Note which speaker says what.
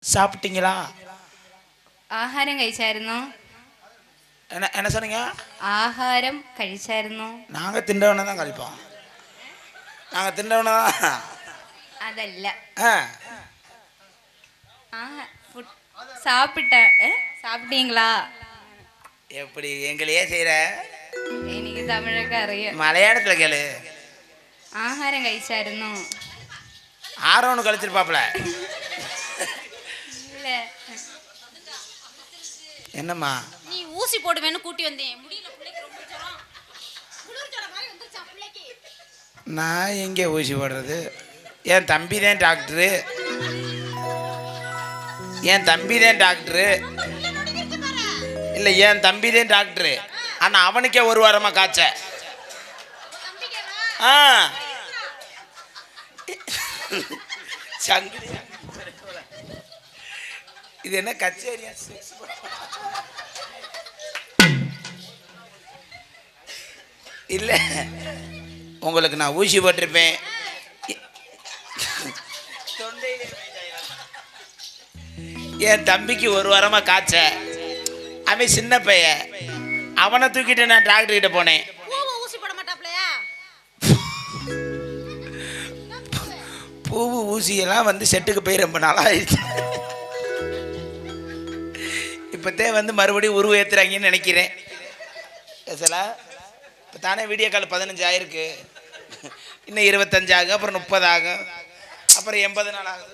Speaker 1: சாப்பிட்டீங்களா?
Speaker 2: ആഹാരം കഴിച്ചായിരുന്നോ?
Speaker 1: என்ன சொன்னீங்க?
Speaker 2: ആഹാരം കഴിച്ചായിരുന്നോ?
Speaker 1: நாங்கள் திண்டவனை தான் கழிப்போம். நாங்கள் திண்டவனை தான்.
Speaker 2: അതല്ല.
Speaker 1: ஆ
Speaker 2: ഫുഡ് സാപ്പിട്ട സാപ്പിട്ടീங்களா?
Speaker 1: எப்படி எங்களையே செய்கிற?
Speaker 2: എനിക്ക് തമിഴൊക്കെ അറിയാം.
Speaker 1: மலையாளத்தில் கேளு.
Speaker 2: ആഹാരം കഴിച്ചായിരുന്നോ?
Speaker 1: ஆரோன்னு கழிச்சிருப்பாப்புல.
Speaker 2: இல்ல.
Speaker 1: என்னம்மா?
Speaker 3: நீ ஊசி போடுவேன்னு கூட்டி வந்தேன். முடியல, பிள்ளைக்கு ரொம்ப ஜுரம். குளிர் ஜுரம் மாதிரி வந்துருச்சா பிள்ளைக்கு?
Speaker 1: நான் எங்கே ஊசி போடுறது? என் தம்பி தான் டாக்டரு. என் தம்பி தான் டாக்டரு. இல்லை, என் தம்பி தான் டாக்டரு. ஆனால் அவனுக்கே ஒரு வாரமாக காய்ச்ச. ஆ சங்கு இது என்ன கச்சேரியா? இல்லை, உங்களுக்கு நான் ஊசி போட்டிருப்பேன். என் தம்பிக்கு ஒரு வாரமாக காய்ச்ச. அவன் சின்ன பையன். அவனை தூக்கிட்டு நான் டாக்டர் கிட்ட போனேன்.
Speaker 3: ஊசி போட மாட்டாப்லையா?
Speaker 1: பூவு ஊசியெல்லாம் வந்து செட்டுக்கு போய் ரொம்ப நாளாக ஆயிடுச்சு. இப்போத்தே வந்து மறுபடியும் உருவ ஏற்றுறாங்கன்னு நினைக்கிறேன். பேசலா? இப்போ தானே வீடியோ கால் 15 ஆயிருக்கு. இன்னும் 25 ஆகும், அப்புறம் 30 ஆகும், அப்புறம் 80 நாள் ஆகுது.